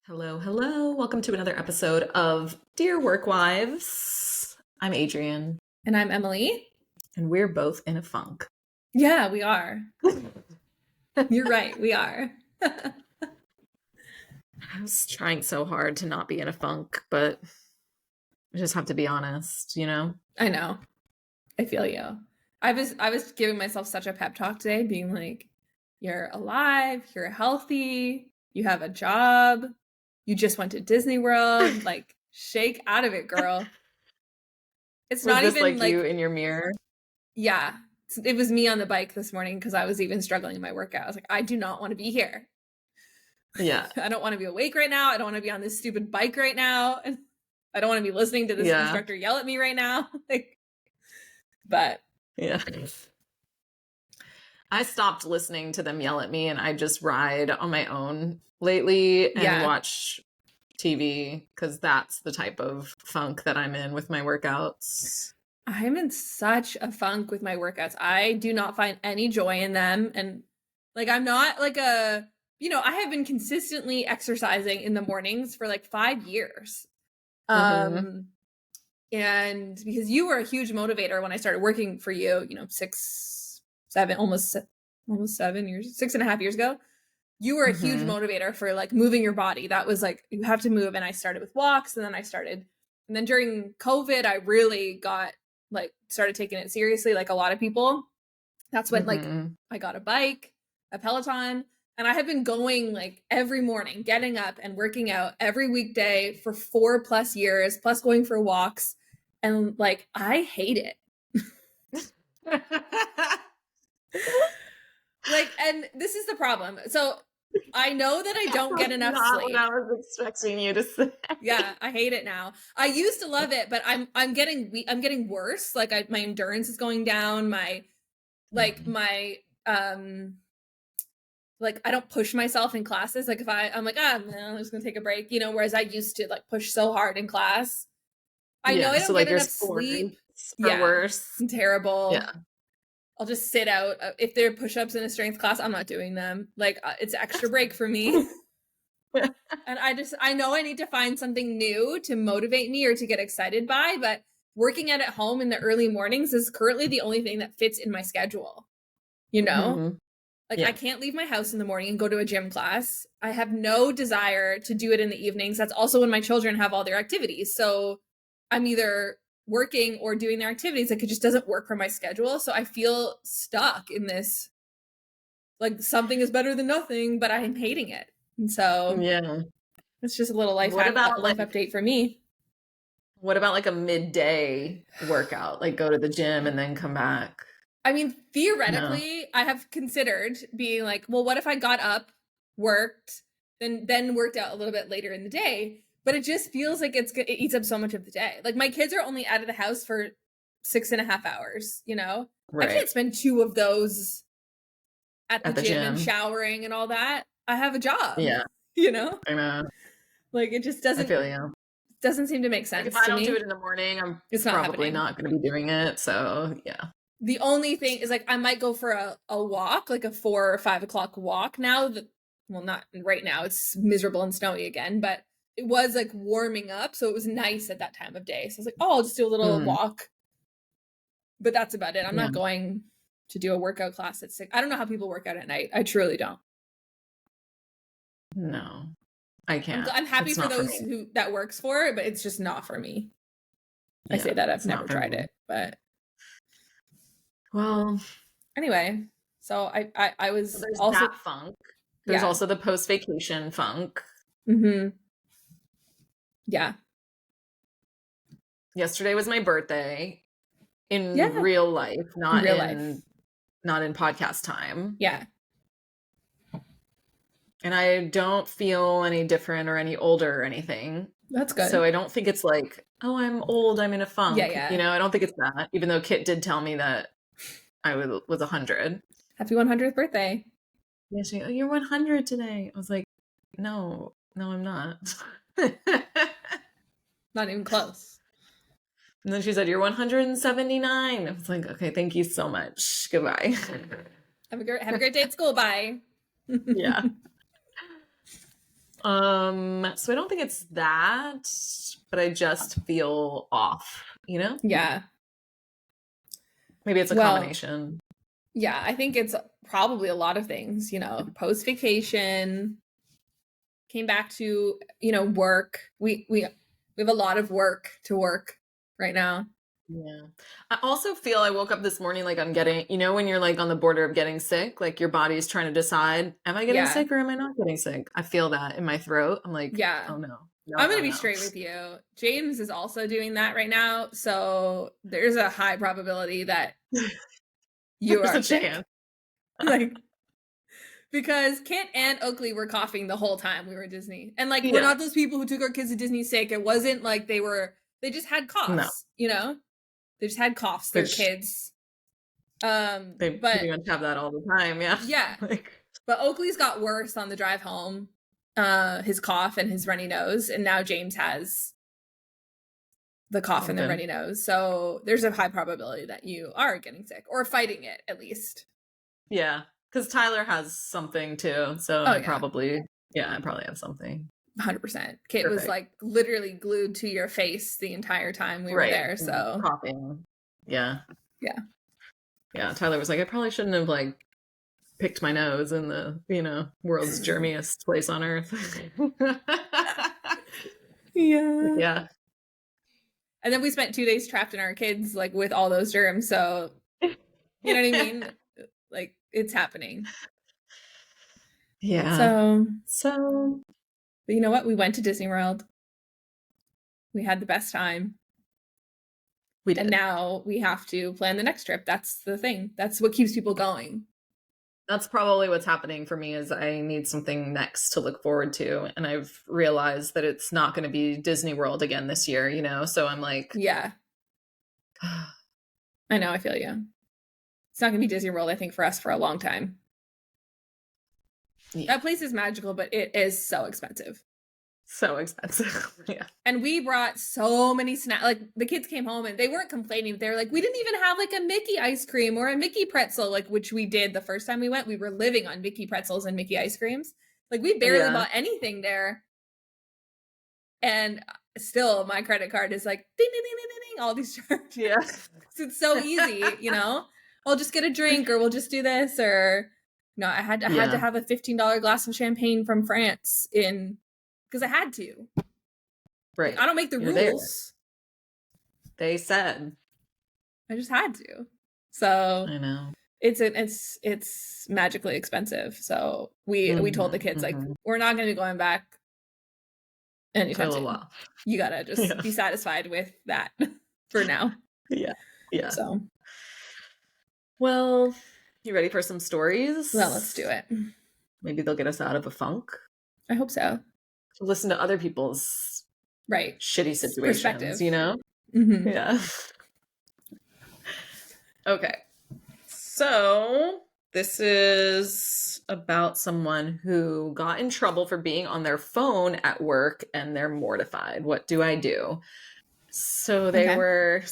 Hello, hello. Welcome to another episode of Dear Work Wives. I'm Adrienne, And I'm Emily. and we're both in a funk. Yeah, we are. You're right, we are. I was trying so hard to not be in a funk, but I just have to be honest, you know? I know. I feel you. I was giving myself such a pep talk today, being like, you're alive, you're healthy, you have a job, you just went to Disney World, like shake out of it, girl. It's Was not this even like you in your mirror? yeah. It was me on the bike this morning because I was even struggling in my workout. I was like, I do not want to be here. Yeah. I don't want to be awake right now. I don't want to be on this stupid bike right now. And I don't want to be listening to this instructor yell at me right now. But yeah. I stopped listening to them yell at me and I just ride on my own lately and watch TV because that's the type of funk that I'm in with my workouts. I'm in such a funk with my workouts. I do not find any joy in them. And like, I'm not like I have been consistently exercising in the mornings for like 5 years. And because you were a huge motivator when I started working for you, 6.5 years ago, you were a huge motivator for like moving your body. That was like, you have to move. And I started with walks and then during COVID, I really started taking it seriously. Like a lot of people, that's when I got a bike, a Peloton, and I have been going like every morning, getting up and working out every weekday for 4+ years, plus going for walks. And like, I hate it. And this is the problem. So I know that I don't get enough sleep. What I was expecting you to say. Yeah, I hate it now. I used to love it, but I'm getting worse. Like my endurance is going down. I don't push myself in classes. Like if I'm like, I'm just gonna take a break, whereas I used to like push so hard in class. I know I don't get enough sleep. Or worse. I'm terrible. Yeah. I'll just sit out. If there are push-ups in a strength class, I'm not doing them. Like it's extra break for me. And I know I need to find something new to motivate me or to get excited by, but working out at home in the early mornings is currently the only thing that fits in my schedule. I can't leave my house in the morning and go to a gym class. I have no desire to do it in the evenings. That's also when my children have all their activities. So I'm either working or doing their activities. Like it just doesn't work for my schedule. So I feel stuck in this, like something is better than nothing, but I'm hating it. And so it's just a little life update for me. What about like a midday workout? Like go to the gym and then come back? I mean, theoretically, I have considered being like, well, what if I got up, worked, then worked out a little bit later in the day? But it just feels like it eats up so much of the day. Like my kids are only out of the house for 6.5 hours, Right. I can't spend 2 of those at the gym and showering and all that. I have a job. Yeah. I know. Like it just I feel you. Doesn't seem to make sense. Like if I don't do it in the morning, I'm probably not going to be doing it. So yeah. The only thing is like I might go for a walk, like a 4 or 5 o'clock walk now. Not right now. It's miserable and snowy again, but it was like warming up. So it was nice at that time of day. So I was like, oh, I'll just do a little walk. But that's about it. I'm not going to do a workout class at 6. I don't know how people work out at night. I truly don't. No, I can't. I'm happy for those who that works for it, but it's just not for me. I say that I've never tried it, but well, anyway, so I was there's also that funk. There's also the post-vacation funk. Yeah. Yesterday was my birthday in real life, not in podcast time. Yeah. And I don't feel any different or any older or anything. That's good. So I don't think it's like, oh, I'm old, I'm in a funk. Yeah. I don't think it's that, even though Kit did tell me that I was 100. Happy 100th birthday. Yeah, she goes, oh, you're 100 today. I was like, no, I'm not. Not even close. And then she said, you're 179. I was like, okay, thank you so much. Goodbye. Have a great day at school. Bye. Yeah. So I don't think it's that, but I just feel off, you know? Yeah. Maybe it's a combination. Yeah, I think it's probably a lot of things, you know, post vacation, came back to, you know, work. We have a lot of work to work right now. Yeah. I also feel I woke up this morning like I'm getting, you know, when you're like on the border of getting sick, like your body's trying to decide, am I getting sick or am I not getting sick? I feel that in my throat. I'm like, oh no. I'm going to be straight with you. James is also doing that right now. So there's a high probability that you are sick. Like, because Kit and Oakley were coughing the whole time we were at Disney. And like, we're not those people who took our kids to Disney sick. It wasn't like they just had coughs, you know? They just had coughs. They're kids. They pretty much have that all the time. Yeah. Yeah. But Oakley's got worse on the drive home, his cough and his runny nose. And now James has the cough and the runny nose. So there's a high probability that you are getting sick or fighting it at least. Yeah. Because Tyler has something too. So I probably have something. 100%. Kit was like literally glued to your face the entire time we were there. So coughing. Yeah. Yeah. Yeah. Tyler was like, I probably shouldn't have like picked my nose in the, you know, world's germiest place on earth. Yeah. And then we spent 2 days trapped in our kids like with all those germs. So you know what I mean? Like it's happening. Yeah. So but you know what? We went to Disney World. We had the best time. We did. And now we have to plan the next trip. That's the thing. That's what keeps people going. That's probably what's happening for me is I need something next to look forward to. And I've realized that it's not going to be Disney World again this year, you know? So I'm like... Yeah. I know, I feel you. It's not going to be Disney World, I think, for us for a long time. Yeah. That place is magical, but it is so expensive. So expensive. Yeah. And we brought so many snacks. Like the kids came home and they weren't complaining. They were like, we didn't even have like a Mickey ice cream or a Mickey pretzel, like which we did the first time we went. We were living on Mickey pretzels and Mickey ice creams. Like we barely bought anything there. And still my credit card is like ding, ding, ding, ding, ding, all these charges. Yeah. It's so easy, you know? I'll just get a drink or we'll just do this or no, I had to have a $15 glass of champagne from France because I had to. Right. Like, I don't make the rules. There. They said. I just had to. So I know. It's magically expensive. So we told the kids like we're not going to be going back anytime soon. You gotta just be satisfied with that for now. Yeah. Yeah. So. Well, you ready for some stories? Well, let's do it. Maybe they'll get us out of a funk. I hope so. To listen to other people's shitty situations, perspective. You know? Mm-hmm. Yeah. Okay. So this is about someone who got in trouble for being on their phone at work and they're mortified. What do I do? So they were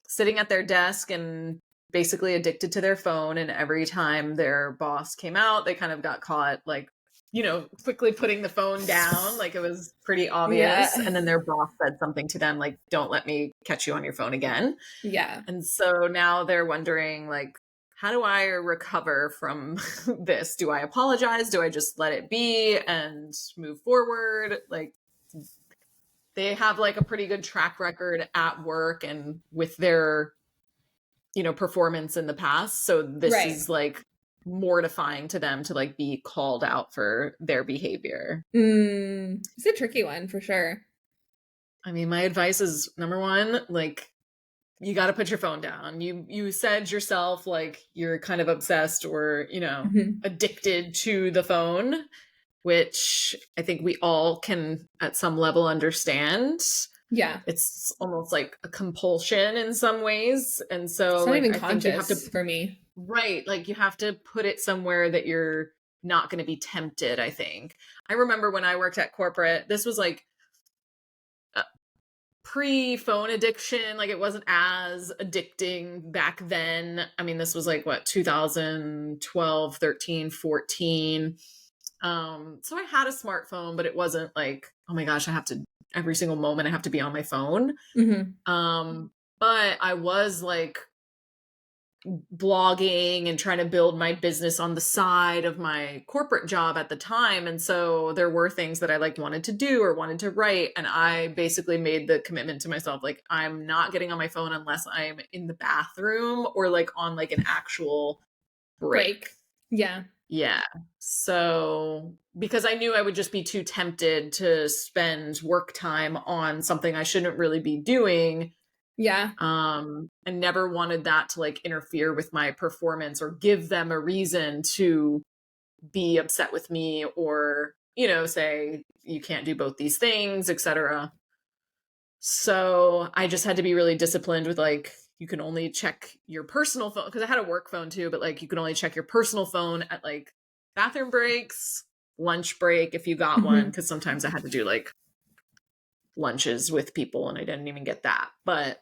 sitting at their desk and basically addicted to their phone. And every time their boss came out, they kind of got caught like, you know, quickly putting the phone down. Like it was pretty obvious. Yeah. And then their boss said something to them like, don't let me catch you on your phone again. Yeah. And so now they're wondering like, how do I recover from this? Do I apologize? Do I just let it be and move forward? Like they have like a pretty good track record at work and with their, you know, performance in the past. So this is like mortifying to them to like be called out for their behavior. It's a tricky one for sure. I mean, my advice is number one, like you got to put your phone down. You said yourself like you're kind of obsessed or, you know, addicted to the phone, which I think we all can at some level understand. Yeah. It's almost like a compulsion in some ways. And so it's not like, even I conscious think you have to, for me. Right. Like you have to put it somewhere that you're not going to be tempted, I think. I remember when I worked at corporate, this was like pre-phone addiction. Like it wasn't as addicting back then. I mean, this was like what, 2012, 13, 14. So I had a smartphone, but it wasn't like, oh my gosh, I have to every single moment I have to be on my phone. Mm-hmm. But I was like blogging and trying to build my business on the side of my corporate job at the time. And so there were things that I like wanted to do or wanted to write. And I basically made the commitment to myself, like, I'm not getting on my phone unless I'm in the bathroom or like on like an actual break. Break. Yeah. Yeah. So because I knew I would just be too tempted to spend work time on something I shouldn't really be doing. Yeah. I never wanted that to like interfere with my performance or give them a reason to be upset with me or, say you can't do both these things, etc. So I just had to be really disciplined with like, you can only check your personal phone because I had a work phone too, but like you can only check your personal phone at like bathroom breaks, lunch break if you got one, Mm-hmm. because sometimes I had to do like lunches with people and I didn't even get that. But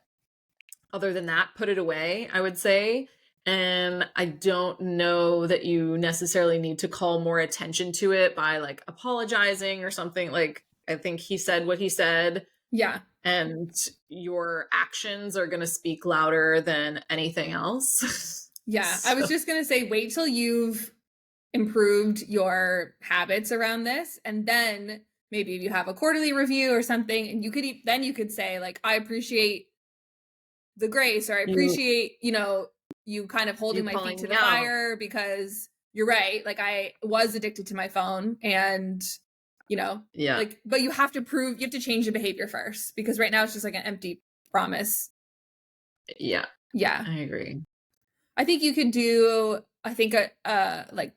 other than that, put it away, I would say. And I don't know that you necessarily need to call more attention to it by like apologizing or something. Like, I think he said what he said, Yeah. and your actions are going to speak louder than anything else. Yeah. I was So, just going to say, wait till you've improved your habits around this. And then maybe if you have a quarterly review or something, and then you could say, like, I appreciate the grace, or I you appreciate, you kind of holding you my feet calling to me the out. fire, because you're right. Like, I was addicted to my phone, and, Yeah. like, but you have to change the behavior first, because right now it's just like an empty promise. Yeah. Yeah. I agree. I think you could do, I think, like,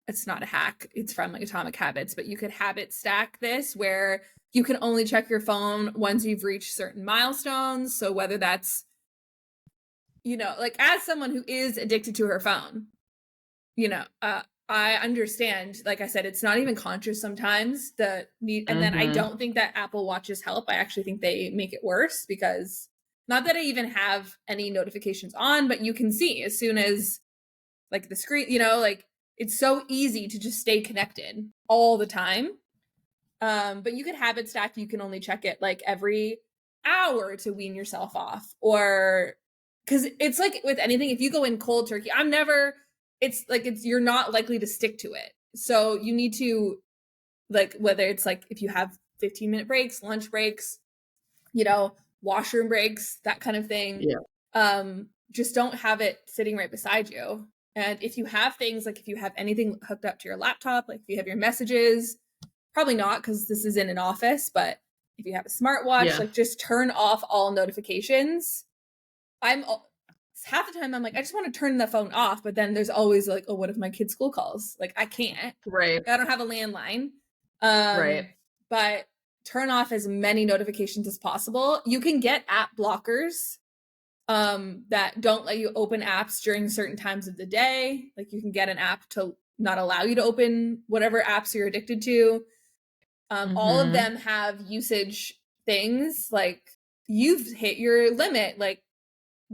it's not a hack, it's from like Atomic Habits, but you could habit stack this where you can only check your phone once you've reached certain milestones. So whether that's, like, as someone who is addicted to her phone, I understand, like I said, it's not even conscious sometimes, the need. And then I Mm-hmm. don't think that Apple Watches help. I actually think they make it worse, because not that I even have any notifications on, but you can see as soon as, like, the screen, like, it's so easy to just stay connected all the time. But you could habit stack, you can only check it like every hour to wean yourself off. Or because it's like with anything, if you go in cold turkey, you're not likely to stick to it. So you need to, like, whether it's like if you have 15-minute breaks, lunch breaks, washroom breaks, that kind of thing. Yeah. Just don't have it sitting right beside you. And if you have things, like if you have anything hooked up to your laptop, like if you have your messages, probably not, because this is in an office, but if you have a smartwatch, Yeah. like, just turn off all notifications. I'm Half the time I'm like, I just want to turn the phone off, but then there's always like, oh, what if my kid's school calls? Like, I can't. Right. I don't have a landline. Right. But turn off as many notifications as possible. You can get app blockers that don't let you open apps during certain times of the day. Like, you can get an app to not allow you to open whatever apps you're addicted to. All of Mm-hmm. them have usage things, like, you've hit your limit, like,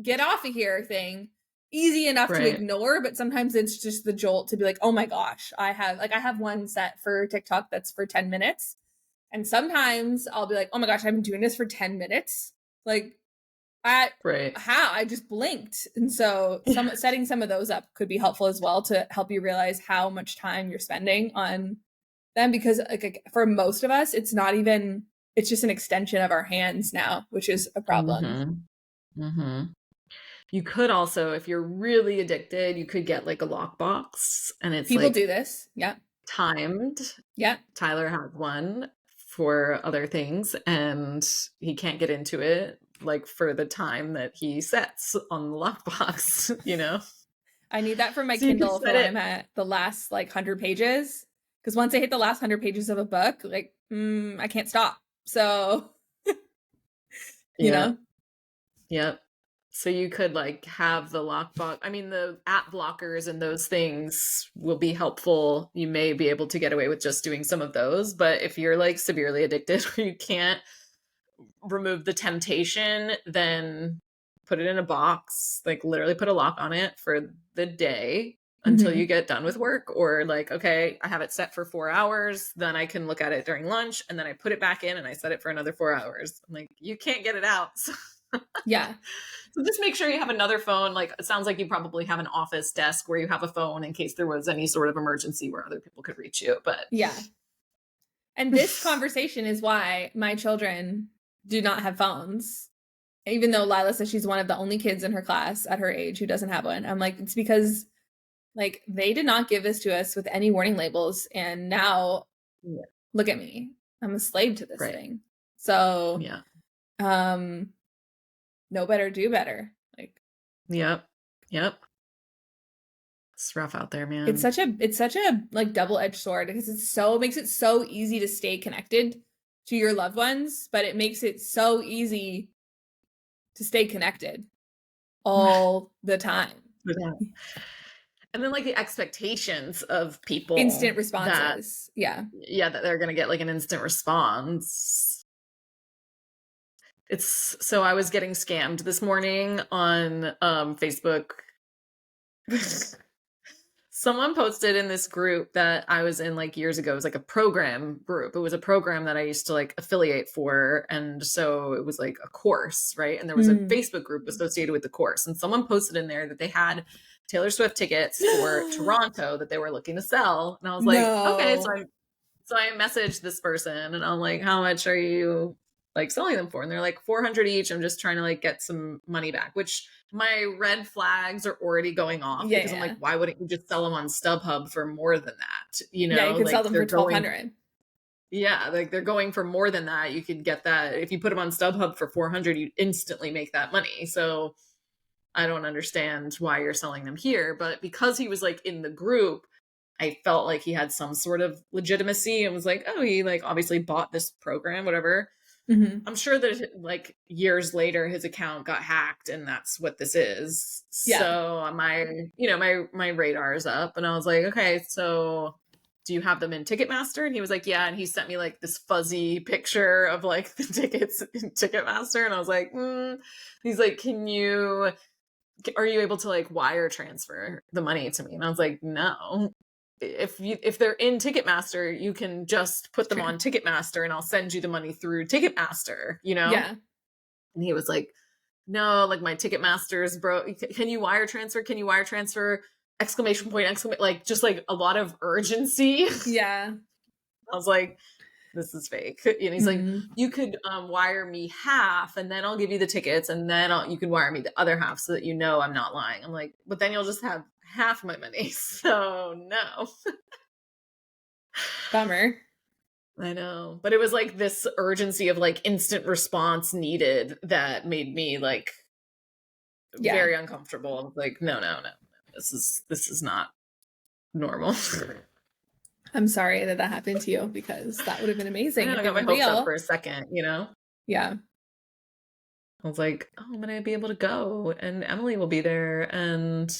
get off of here thing. Easy enough to Right. ignore, but sometimes it's just the jolt to be like, oh my gosh, I have one set for TikTok that's for 10 minutes. And sometimes I'll be like, oh my gosh, I've been doing this for 10 minutes. Like, Right. I just blinked. And so setting some of those up could be helpful as well, to help you realize how much time you're spending on them, because, like, for most of us, it's just an extension of our hands now, which is a problem. Mm-hmm. Mm-hmm. You could also, if you're really addicted, you could get like a lockbox and it's People do like this. Yeah. timed. Yeah. Tyler has one for other things and he can't get into it like for the time that he sets on the lockbox, I need that for my So you could Kindle for set when it. I'm at the last, like, 100 pages. Because once I hit the last 100 pages of a book, like, I can't stop. So, you Yeah. know, Yep. So you could like have the lockbox. I mean, the app blockers and those things will be helpful. You may be able to get away with just doing some of those, but if you're like severely addicted or you can't remove the temptation, then put it in a box, like literally put a lock on it for the day. until you get done with work, or like, okay, I have it set for 4 hours, then I can look at it during lunch, and then I put it back in and I set it for another 4 hours. I'm like, you can't get it out. Yeah. So just make sure you have another phone. Like, it sounds like you probably have an office desk where you have a phone in case there was any sort of emergency where other people could reach you. But yeah. And this conversation is why my children do not have phones. Even though Lila says she's one of the only kids in her class at her age who doesn't have one. I'm like, it's because like they did not give this to us with any warning labels. And now look at me. I'm a slave to this thing. So know better, do better. Like, yep. It's rough out there, man. It's such a like double-edged sword because it makes it so easy to stay connected to your loved ones, but it makes it so easy to stay connected all the time. And then like the expectations of people, instant responses. That they're gonna get like an instant response. So I was getting scammed this morning on Facebook. Someone posted in this group that I was in like years ago. It was like a program group. It was a program that I used to like affiliate for. And so it was like a course, right? And there was a Facebook group associated with the course. And someone posted in there that they had Taylor Swift tickets for Toronto that they were looking to sell. And I was like, okay. So I messaged this person and I'm like, how much are you like selling them for? And they're like 400 each. I'm just trying to like get some money back, which my red flags are already going off because I'm like, why wouldn't you just sell them on StubHub for more than that? You know, you could like, sell them for 1,200. Yeah, like they're going for more than that. You could get that if you put them on StubHub for 400, you instantly make that money. So I don't understand why you're selling them here. But because he was like in the group, I felt like he had some sort of legitimacy and was like, oh, he like obviously bought this program, whatever. I'm sure that like years later his account got hacked and that's what this is. So my radar is up and I was like, okay, so do you have them in Ticketmaster? And he was like, yeah. And he sent me like this fuzzy picture of like the tickets in Ticketmaster. And I was like, he's like, are you able to like wire transfer the money to me? And I was like, no. If they're in Ticketmaster, you can just put them on Ticketmaster and I'll send you the money through Ticketmaster, you know? Yeah. And he was like, no, like my Ticketmaster is broke. Can you wire transfer? Can you wire transfer? Exclamation point, like just like a lot of urgency. Yeah. I was like, this is fake. And he's like, you could wire me half and then I'll give you the tickets and then you can wire me the other half so that you know I'm not lying. I'm like, but then you'll just have half my money. So no. Bummer. I know. But it was like this urgency of like instant response needed that made me like very uncomfortable. I was like, no. This is not normal. I'm sorry that happened to you because that would have been amazing. I got my hopes up for a second, you know? Yeah. I was like, oh, I'm going to be able to go and Emily will be there and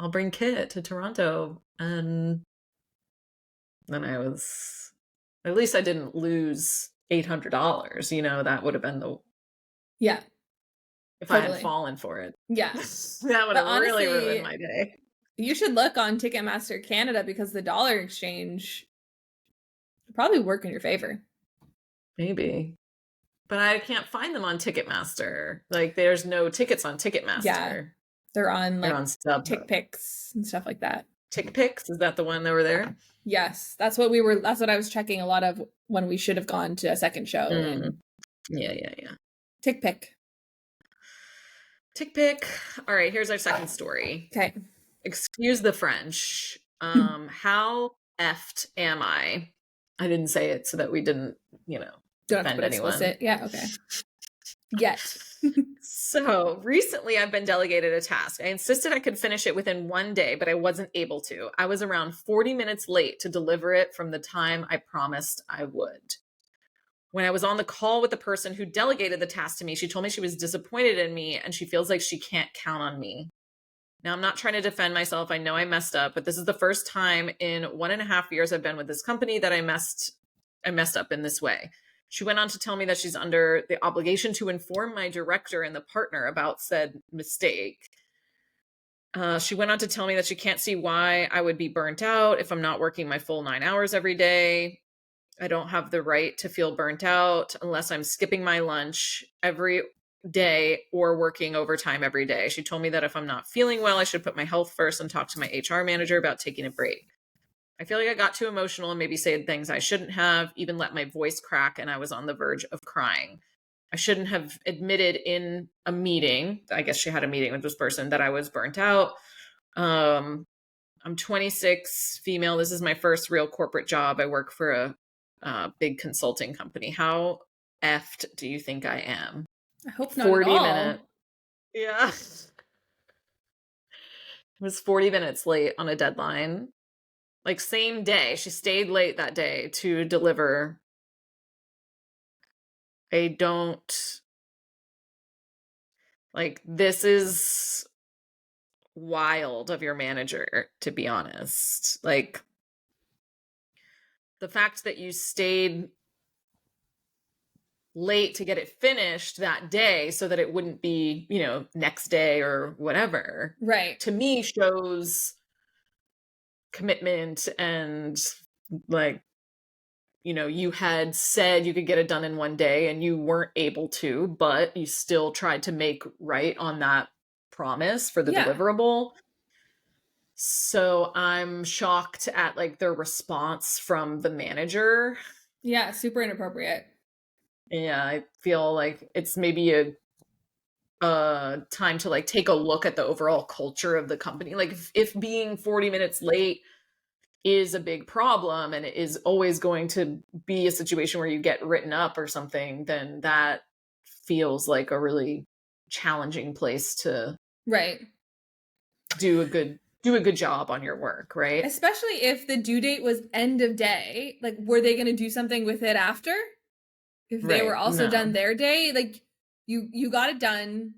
I'll bring Kit to Toronto. And then at least I didn't lose $800, you know, that would have been if I had fallen for it. Yeah. That would have really ruined my day. You should look on Ticketmaster Canada because the dollar exchange would probably work in your favor. Maybe. But I can't find them on Ticketmaster. Like, there's no tickets on Ticketmaster. Yeah. They're on like TickPix and stuff like that. TickPix? Is that the one over there? Yes. That's what I was checking a lot of when we should have gone to a second show. Yeah. TickPick. All right, here's our second story. Okay. Excuse the French. How effed am I? I didn't say it so that we didn't, don't offend anyone. Explicit. Yeah, okay. Yet. So recently I've been delegated a task. I insisted I could finish it within 1 day, but I wasn't able to. I was around 40 minutes late to deliver it from the time I promised I would. When I was on the call with the person who delegated the task to me, she told me she was disappointed in me and she feels like she can't count on me. Now, I'm not trying to defend myself. I know I messed up, but this is the first time in 1.5 years I've been with this company that I messed up in this way. She went on to tell me that she's under the obligation to inform my director and the partner about said mistake. She went on to tell me that she can't see why I would be burnt out if I'm not working my full 9 hours every day. I don't have the right to feel burnt out unless I'm skipping my lunch every day or working overtime every day. She told me that if I'm not feeling well, I should put my health first and talk to my HR manager about taking a break. I feel like I got too emotional and maybe said things I shouldn't have, even let my voice crack, and I was on the verge of crying. I shouldn't have admitted in a meeting, I guess she had a meeting with this person, that I was burnt out. I'm 26, female. This is my first real corporate job. I work for a big consulting company. How effed do you think I am? I hope not at 40 all. minutes. Yeah. I was 40 minutes late on a deadline. Like same day. She stayed late that day to deliver. I don't like this is wild of your manager, to be honest. Like the fact that you stayed late to get it finished that day so that it wouldn't be, next day or whatever. Right. To me shows commitment and like, you had said you could get it done in one day and you weren't able to, but you still tried to make right on that promise for the deliverable. So I'm shocked at like their response from the manager. Yeah, super inappropriate. Yeah, I feel like it's maybe a time to like take a look at the overall culture of the company. Like if being 40 minutes late is a big problem and it is always going to be a situation where you get written up or something, then that feels like a really challenging place to do a good job on your work, right? Especially if the due date was end of day. Like, were they going to do something with it after? If they were also done their day, like you got it done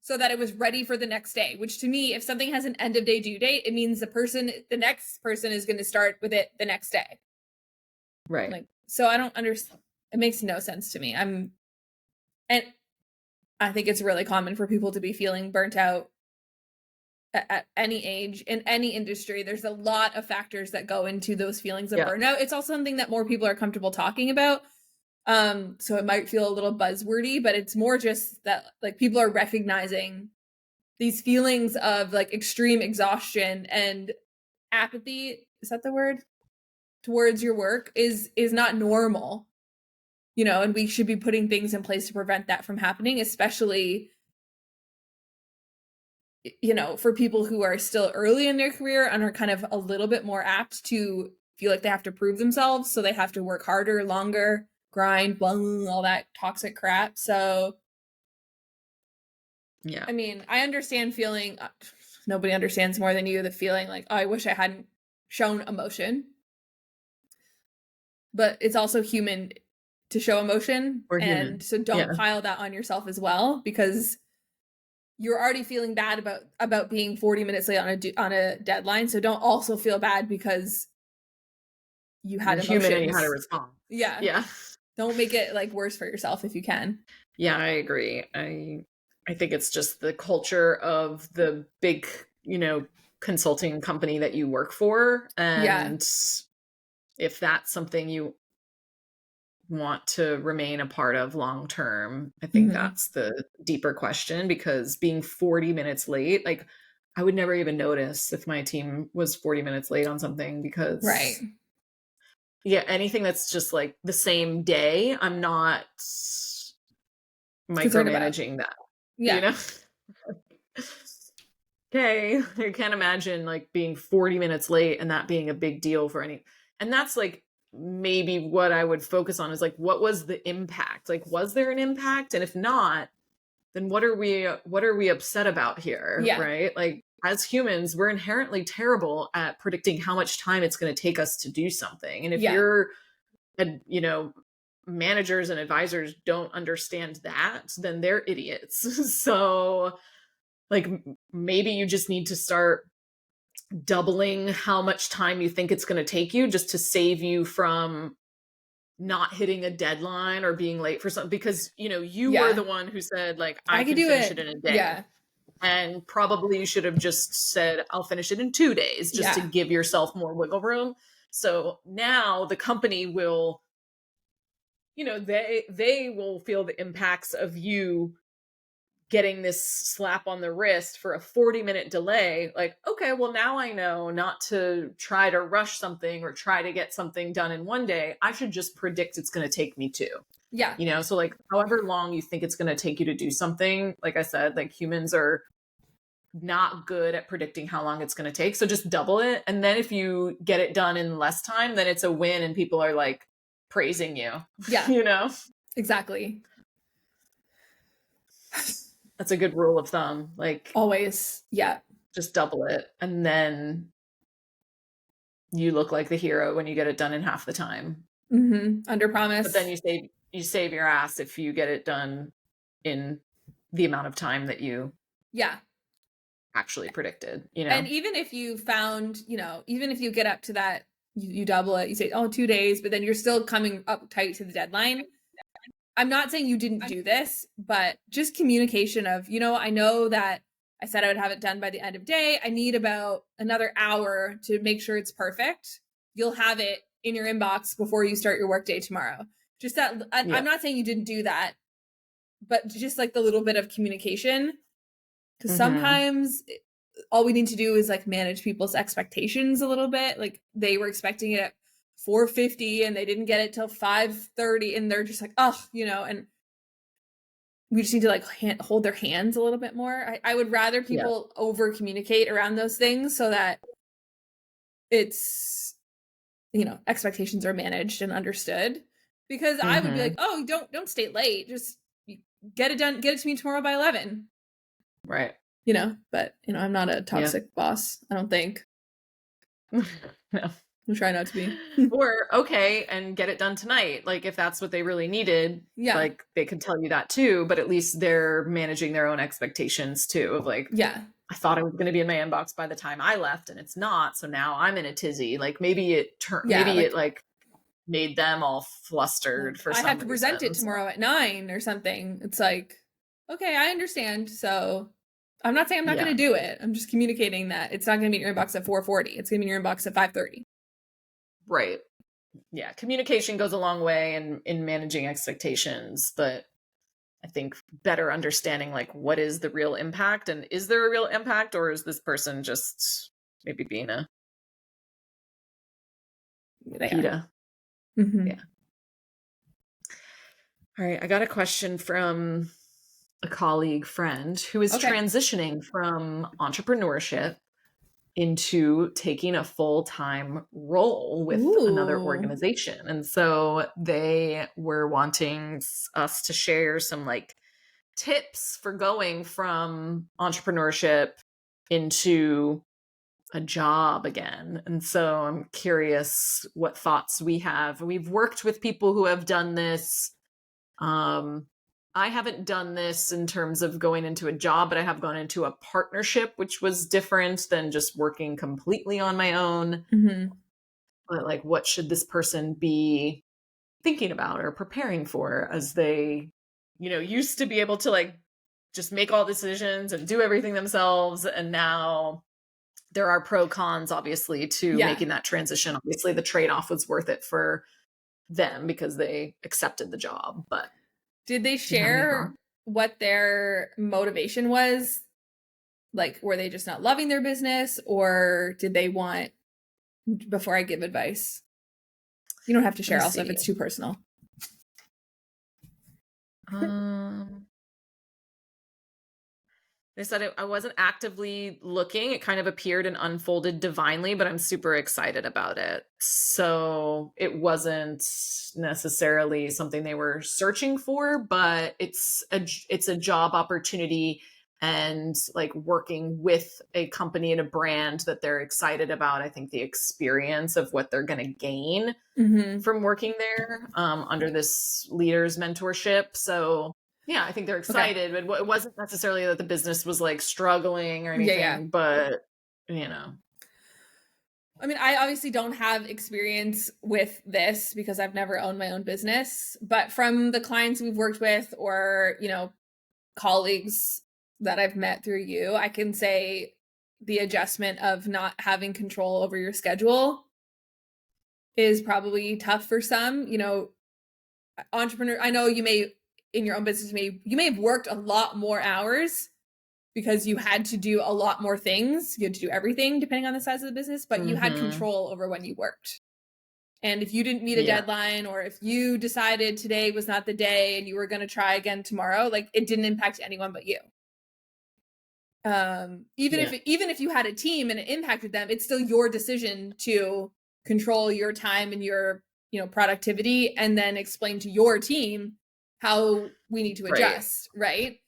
so that it was ready for the next day, which to me, if something has an end of day due date, it means the next person is going to start with it the next day. Right. Like, so I don't understand. It makes no sense to me. And I think it's really common for people to be feeling burnt out at any age, in any industry. There's a lot of factors that go into those feelings of burnout. It's also something that more people are comfortable talking about. So it might feel a little buzzwordy, but it's more just that like people are recognizing these feelings of like extreme exhaustion and apathy. Is that the word? Towards your work is not normal, and we should be putting things in place to prevent that from happening, especially, for people who are still early in their career and are kind of a little bit more apt to feel like they have to prove themselves. So they have to work harder, longer, grind, blah, all that toxic crap. So, yeah, I mean, I understand feeling, nobody understands more than you, the feeling like, oh, I wish I hadn't shown emotion. But it's also human to show emotion. So don't pile that on yourself as well, because you're already feeling bad about being 40 minutes late on a deadline. So don't also feel bad because you had emotions. Human and you had a response. Yeah. Don't make it like worse for yourself if you can. Yeah, I agree. I think it's just the culture of the big, consulting company that you work for. And if that's something you want to remain a part of long term, I think that's the deeper question, because being 40 minutes late, like I would never even notice if my team was 40 minutes late on something, because anything that's just like the same day, I'm not micromanaging that. Okay, I can't imagine like being 40 minutes late and that being a big deal for any. And that's like maybe what I would focus on is like, what was the impact? Like, was there an impact? And if not, then what are we upset about here? Right? Like as humans, we're inherently terrible at predicting how much time it's going to take us to do something. And if you're, managers and advisors don't understand that, then they're idiots. So like maybe you just need to start doubling how much time you think it's going to take you, just to save you from not hitting a deadline or being late for something, because you were the one who said like I could finish it in a day. And probably you should have just said, I'll finish it in 2 days, just to give yourself more wiggle room. So now the company will, they will feel the impacts of you getting this slap on the wrist for a 40-minute delay. Like, okay, well, now I know not to try to rush something or try to get something done in 1 day. I should just predict it's going to take me 2. Yeah. So like however long you think it's going to take you to do something, like I said, like humans are not good at predicting how long it's going to take. So just double it. And then if you get it done in less time, then it's a win and people are like praising you. Yeah. Exactly. That's a good rule of thumb. Like always. Yeah. Just double it. And then you look like the hero when you get it done in half the time. Under promise. But then you save your ass if you get it done in the amount of time that you actually predicted, And even if you found, even if you get up to that, you double it, you say, 2 days, but then you're still coming up tight to the deadline. I'm not saying you didn't do this, but just communication of, I know that I said I would have it done by the end of day. I need about another hour to make sure it's perfect. You'll have it in your inbox before you start your workday tomorrow. Just that, I'm not saying you didn't do that, but just like the little bit of communication. Because sometimes all we need to do is like manage people's expectations a little bit. Like they were expecting it at 4:50 and they didn't get it till 5:30 and they're just like, and we just need to like hold their hands a little bit more. I would rather people over communicate around those things so that it's, expectations are managed and understood. Because I would be like, don't stay late. Just get it done. Get it to me tomorrow by 11. Right. But I'm not a toxic boss, I don't think. No. I'm trying not to be. Or okay, and get it done tonight. Like if that's what they really needed, like they could tell you that too, but at least they're managing their own expectations too of like, I thought it was going to be in my inbox by the time I left and it's not. So now I'm in a tizzy. Like maybe it made them all flustered for some reason. I have to present it tomorrow at 9 or something. It's like, okay, I understand. So I'm not saying I'm not going to do it. I'm just communicating that it's not going to be in your inbox at 4:40. It's going to be in your inbox at 5:30. Right. Yeah. Communication goes a long way in managing expectations, but I think better understanding like what is the real impact and is there a real impact or is this person just maybe being a PETA? Yeah. All right. I got a question from a colleague friend who is transitioning from entrepreneurship into taking a full-time role with another organization. And so they were wanting us to share some like tips for going from entrepreneurship into a job again. And so I'm curious what thoughts we have. We've worked with people who have done this. I haven't done this in terms of going into a job, but I have gone into a partnership, which was different than just working completely on my own. But like, what should this person be thinking about or preparing for as they, used to be able to like just make all decisions and do everything themselves. And now there are pro cons, obviously, to making that transition. Obviously, the trade-off was worth it for them because they accepted the job, but did they share what their motivation was? Like, were they just not loving their business or did they want, before I give advice, you don't have to share also if it's too personal. They said I wasn't actively looking. It kind of appeared and unfolded divinely, but I'm super excited about it. So it wasn't necessarily something they were searching for, but it's a job opportunity and like working with a company and a brand that they're excited about. I think the experience of what they're going to gain from working there under this leader's mentorship. So yeah, I think they're excited, but it wasn't necessarily that the business was like struggling or anything, but I mean, I obviously don't have experience with this because I've never owned my own business, but from the clients we've worked with or, colleagues that I've met through you, I can say the adjustment of not having control over your schedule is probably tough for some. You know, entrepreneur, I know you may, in your own business, you may have worked a lot more hours because you had to do a lot more things. You had to do everything depending on the size of the business, but you had control over when you worked. And if you didn't meet a deadline, or if you decided today was not the day and you were going to try again tomorrow, like, it didn't impact anyone but you. Even if you had a team and it impacted them, it's still your decision to control your time and your, you know, productivity, and then explain to your team how we need to adjust, right?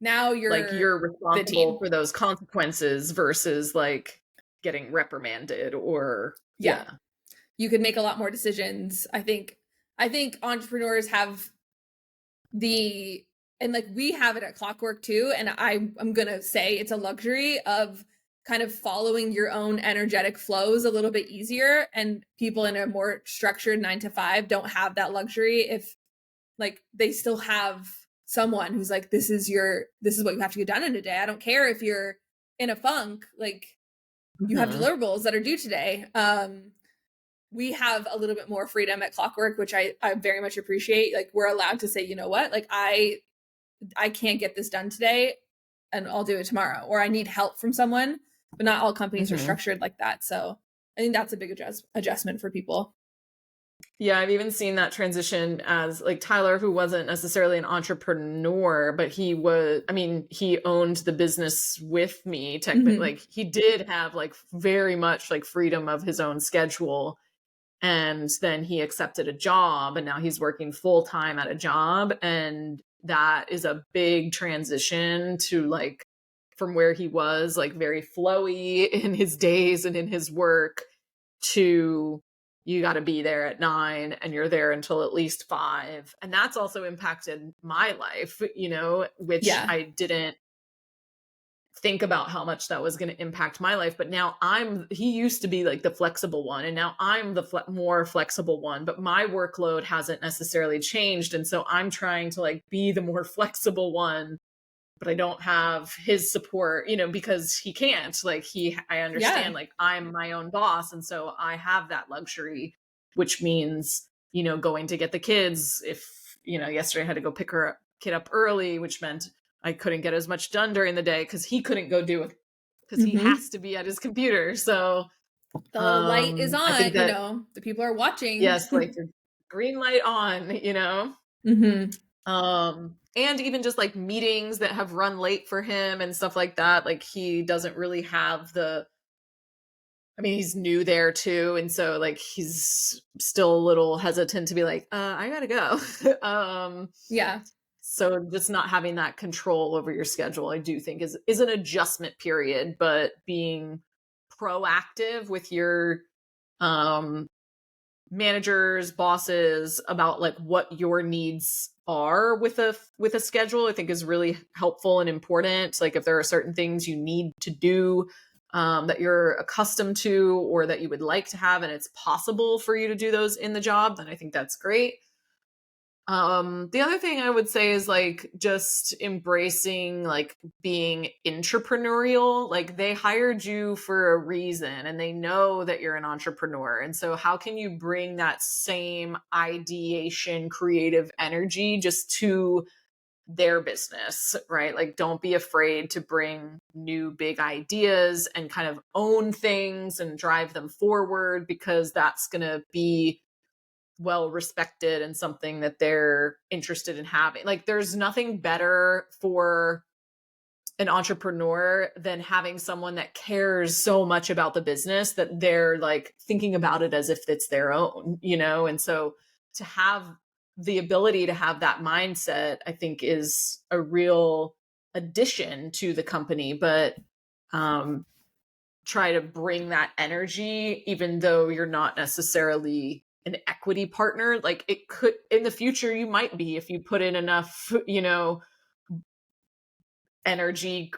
Now you're responsible for those consequences versus like getting reprimanded or you could make a lot more decisions. I think entrepreneurs have and like, we have it at Clockwork too, and I'm gonna say it's a luxury of kind of following your own energetic flows a little bit easier, and people in a more structured 9 to 5 don't have that luxury. If like, they still have someone who's like, this is what you have to get done in a day. I don't care if you're in a funk, like, you have deliverables that are due today. We have a little bit more freedom at Clockwork, which I very much appreciate. Like, we're allowed to say, you know what, like, I can't get this done today and I'll do it tomorrow, or I need help from someone. But not all companies are structured like that. So I think that's a big adjustment for people. Yeah, I've even seen that transition as like Tyler, who wasn't necessarily an entrepreneur, but he owned the business with me technically. Like, he did have like very much like freedom of his own schedule. And then he accepted a job, and now he's working full time at a job. And that is a big transition to like, from where he was like very flowy in his days and in his work, to you got to be there at 9 and you're there until at least 5. And that's also impacted my life, you know, which I didn't think about how much that was going to impact my life. But now he used to be like the flexible one, and now I'm the more flexible one, but my workload hasn't necessarily changed. And so I'm trying to like be the more flexible one, but I don't have his support, you know, because he can't. Like, I understand, like, I'm my own boss. And so I have that luxury, which means, you know, going to get the kids. If, you know, yesterday I had to go pick her kid up early, which meant I couldn't get as much done during the day because he couldn't go do it because he has to be at his computer. So the little light is on, you know, the people are watching. Yes, like the green light on, you know? And even just like meetings that have run late for him and stuff like that. Like, he doesn't really have he's new there too. And so like, he's still a little hesitant to be like, I gotta go. So just not having that control over your schedule, I do think is an adjustment period, but being proactive with your, managers, bosses, about like what your needs are with a schedule, I think is really helpful and important. Like, if there are certain things you need to do that you're accustomed to or that you would like to have, and it's possible for you to do those in the job, then I think that's great. The other thing I would say is like just embracing like being entrepreneurial. Like, they hired you for a reason and they know that you're an entrepreneur. And so how can you bring that same ideation, creative energy just to their business, right? Like, don't be afraid to bring new big ideas and kind of own things and drive them forward, because that's going to be well respected and something that they're interested in having. Like, there's nothing better for an entrepreneur than having someone that cares so much about the business that they're like thinking about it as if it's their own, you know? And so to have the ability to have that mindset, I think, is a real addition to the company. But try to bring that energy, even though you're not necessarily an equity partner. Like, it could, in the future, you might be, if you put in enough, you know, energy,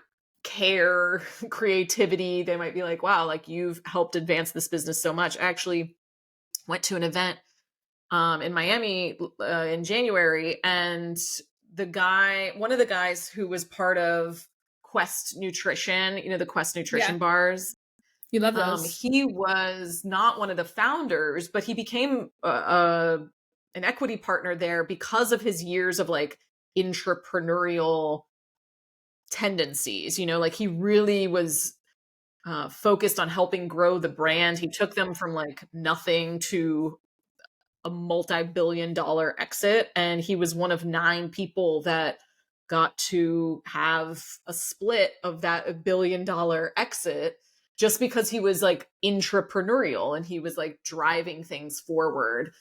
care, creativity, they might be like, wow, like, you've helped advance this business so much. I actually went to an event in Miami in January, and one of the guys who was part of Quest Nutrition, the Quest Nutrition bars. You love those. He was not one of the founders, but he became an equity partner there because of his years of like entrepreneurial tendencies. Like he really was focused on helping grow the brand. He took them from like nothing to a multi-billion-dollar exit, and he was one of 9 people that got to have a split of that $1 billion exit, just because he was like entrepreneurial and he was like driving things forward.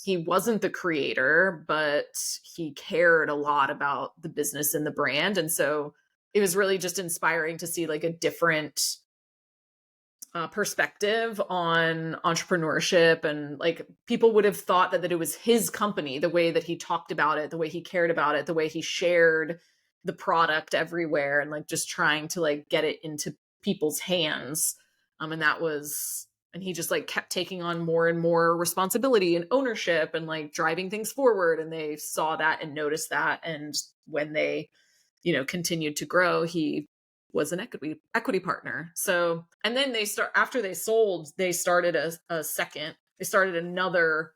He wasn't the creator, but he cared a lot about the business and the brand. And so it was really just inspiring to see like a different perspective on entrepreneurship. And like people would have thought that it was his company, the way that he talked about it, the way he cared about it, the way he shared the product everywhere, and like just trying to like get it into people's hands. And he just like kept taking on more and more responsibility and ownership and like driving things forward. And they saw that and noticed that. And when they, continued to grow, he was an equity partner. So, and then after they sold, they started they started another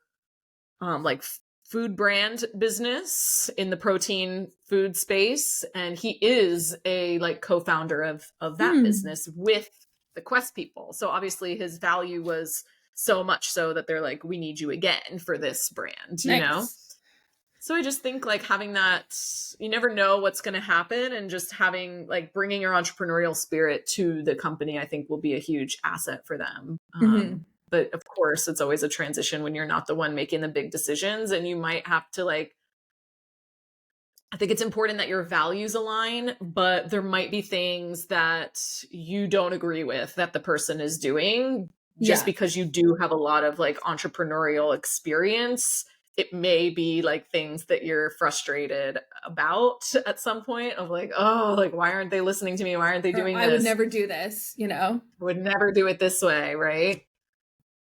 like food brand business in the protein food space. And he is a like co-founder of that business with the Quest people. So obviously his value was so much so that they're like, we need you again for this brand, you know? So I just think like having that, you never know what's going to happen, and just having like bringing your entrepreneurial spirit to the company, I think will be a huge asset for them. But of course it's always a transition when you're not the one making the big decisions, and you might have to like, I think it's important that your values align, but there might be things that you don't agree with that the person is doing just because you do have a lot of like entrepreneurial experience. It may be like things that you're frustrated about at some point of like, oh, like, why aren't they listening to me? Why aren't they doing this? I would never do this, I would never do it this way. Right.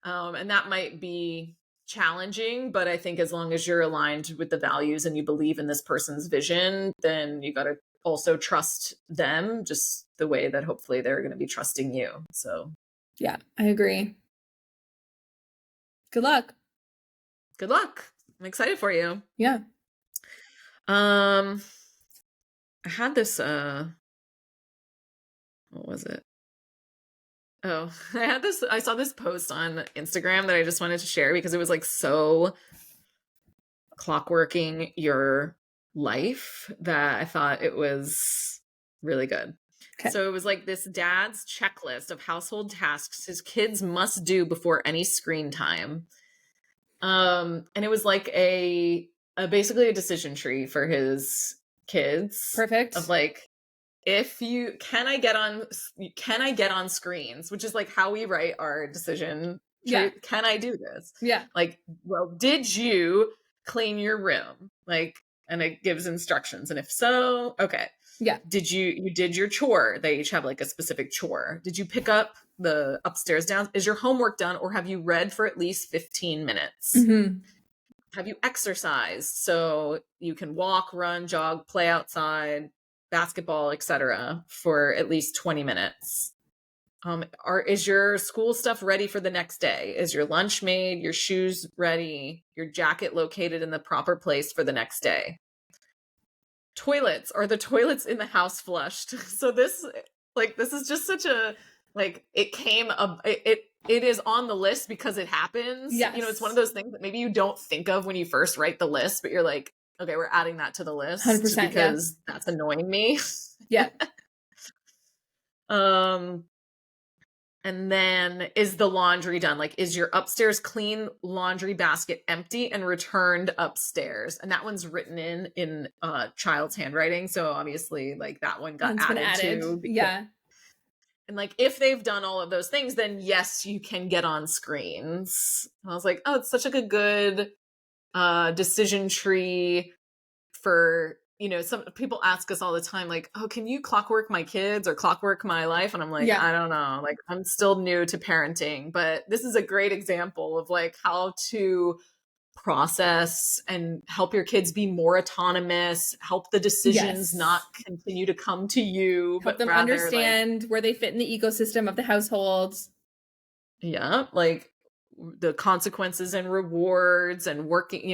And that might be challenging, but I think as long as you're aligned with the values and you believe in this person's vision, then you got to also trust them just the way that hopefully they're going to be trusting you. So yeah, I agree. Good luck. Good luck. I'm excited for you. Yeah. I had this, what was it? Oh, I saw this post on Instagram that I just wanted to share because it was like so clockworking your life that I thought it was really good. Okay. So it was like this dad's checklist of household tasks his kids must do before any screen time. And it was like basically a decision tree for his kids. Perfect. Of like, can I get on screens, which is like how we write our decision tree. Yeah. Can I do this? Yeah. Like, well, did you clean your room? Like, and it gives instructions. And if so, okay. Yeah. You did your chore? They each have like a specific chore. Did you pick up the upstairs down? Is your homework done, or have you read for at least 15 minutes? Mm-hmm. Have you exercised so you can walk, run, jog, play outside, basketball, etc. for at least 20 minutes? Is your school stuff ready for the next day? Is your lunch made, your shoes ready, your jacket located in the proper place for the next day? Toilets, are the toilets in the house flushed? So this is just such a, like, it is on the list because it happens. Yes. It's one of those things that maybe you don't think of when you first write the list, but you're like, okay, we're adding that to the list 100%, because that's annoying me. Yeah. And then, is the laundry done? Like, is your upstairs clean laundry basket empty and returned upstairs? And that one's written in child's handwriting. So obviously, like, that one got added too. Yeah. And like, if they've done all of those things, then yes, you can get on screens. And I was like, oh, it's such like a good decision tree for, some people ask us all the time, like, oh, can you clockwork my kids or clockwork my life? And I'm like, I don't know. Like, I'm still new to parenting, but this is a great example of like how to process and help your kids be more autonomous, help the decisions Yes. not continue to come to you, Help but them rather understand where they fit in the ecosystem of the household. yeah, like the consequences and rewards and working,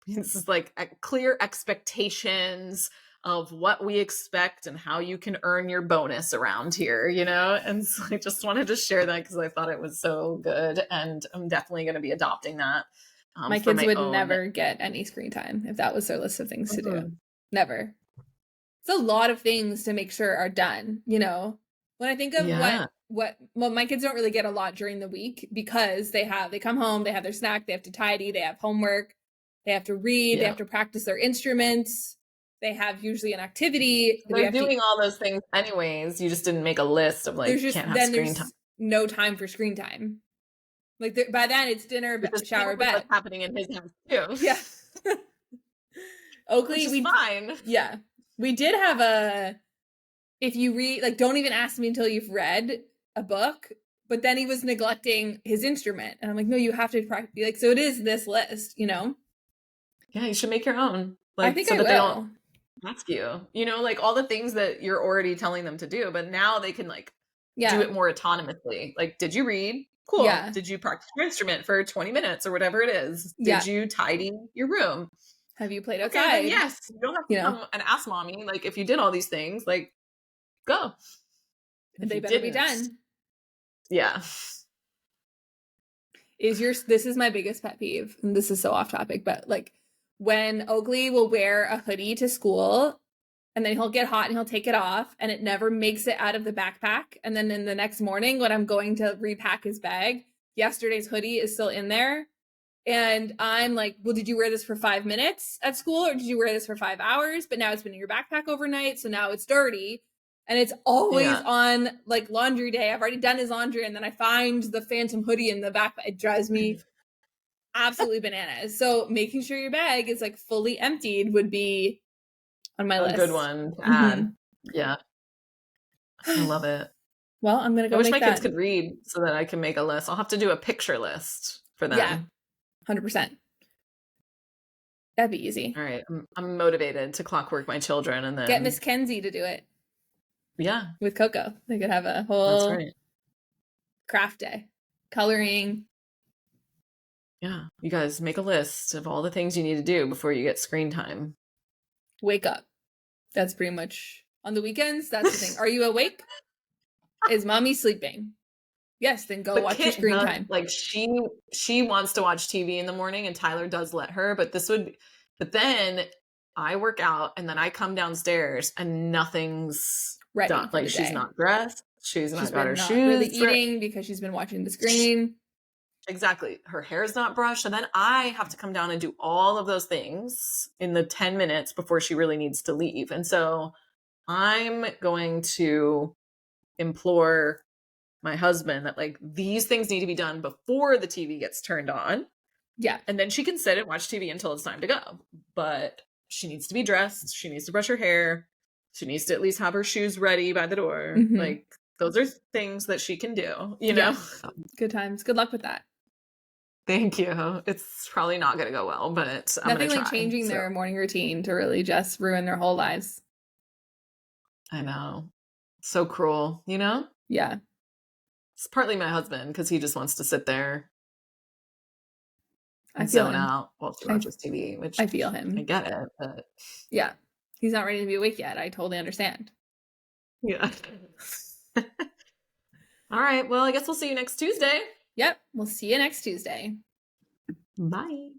this is like clear expectations of what we expect and how you can earn your bonus around here, And so I just wanted to share that because I thought it was so good. And I'm definitely going to be adopting that. My for kids my would own. never get any screen time if that was their list of things to do. Mhm. Never. It's a lot of things to make sure are done, When I think of Yeah. well, my kids don't really get a lot during the week because they come home, they have their snack, they have to tidy, they have homework, they have to read, they Yeah. have to practice their instruments, they have usually an activity that we They're have to. doing all those things anyways. You just didn't make a list of There's can't have screen time. no time for screen time. Like by then it's dinner, Which is shower, probably what's bed. happening in his house too. Yeah. Oakley, Which is fine. Yeah. We did have if you read, like, don't even ask me until you've read a book, but then he was neglecting his instrument. And I'm like, no, you have to practice. Like, so it is this list, Yeah, you should make your own. I think so I that will. they don't ask you. All the things that you're already telling them to do, but now they can do it more autonomously. Like, did you read? Cool. Yeah. Did you practice your instrument for 20 minutes or whatever it is? Yeah. Did you tidy your room? Have you played Okay, outside? then yes. You don't have to come and ask mommy. Like, if you did all these things, go. They better be done. Yeah. This is my biggest pet peeve, and this is so off topic, but when Oakley will wear a hoodie to school and then he'll get hot and he'll take it off and it never makes it out of the backpack. And then in the next morning when I'm going to repack his bag, yesterday's hoodie is still in there. And I'm like, well, did you wear this for 5 minutes at school or did you wear this for 5 hours? But now it's been in your backpack overnight. So now it's dirty. And it's always on laundry day. I've already done his laundry and then I find the phantom hoodie in the backpack. It drives me absolutely bananas. So making sure your bag is fully emptied would be on my list. A good one to add. Yeah. I love it. Well, I'm going to go I wish my kids could read so that I can make a list. I'll have to do a picture list for them. Yeah, 100%. That'd be easy. All right. I'm motivated to clockwork my children and then get Miss Kenzie to do it. Yeah. With Coco. They could have a whole craft day. Coloring. Yeah. You guys make a list of all the things you need to do before you get screen time. Wake up. That's pretty much on the weekends. That's the thing. Are you awake? Is mommy sleeping? Yes, then go watch your screen time. She wants to watch TV in the morning and Tyler does let her, but then I work out and then I come downstairs and nothing's ready done. She's not dressed. She's not got her shoes. Really eating because she's been watching the screen. Exactly. Her hair's not brushed. And then I have to come down and do all of those things in the 10 minutes before she really needs to leave. And so I'm going to implore my husband that these things need to be done before the TV gets turned on. Yeah. And then she can sit and watch TV until it's time to go. But she needs to be dressed. She needs to brush her hair. She needs to at least have her shoes ready by the door. Mm-hmm. Those are things that she can do, you know? Good times. Good luck with that. Thank you. It's probably not going to go well, but I'm nothing gonna like try, changing their morning routine to really just ruin their whole lives. I know. So cruel, you know? Yeah. It's partly my husband because he just wants to sit there and feel zone out while she watches TV, which I feel him. I get it, but yeah, he's not ready to be awake yet. I totally understand. Yeah. All right. Well, I guess we'll see you next Tuesday. Yep. We'll see you next Tuesday. Bye.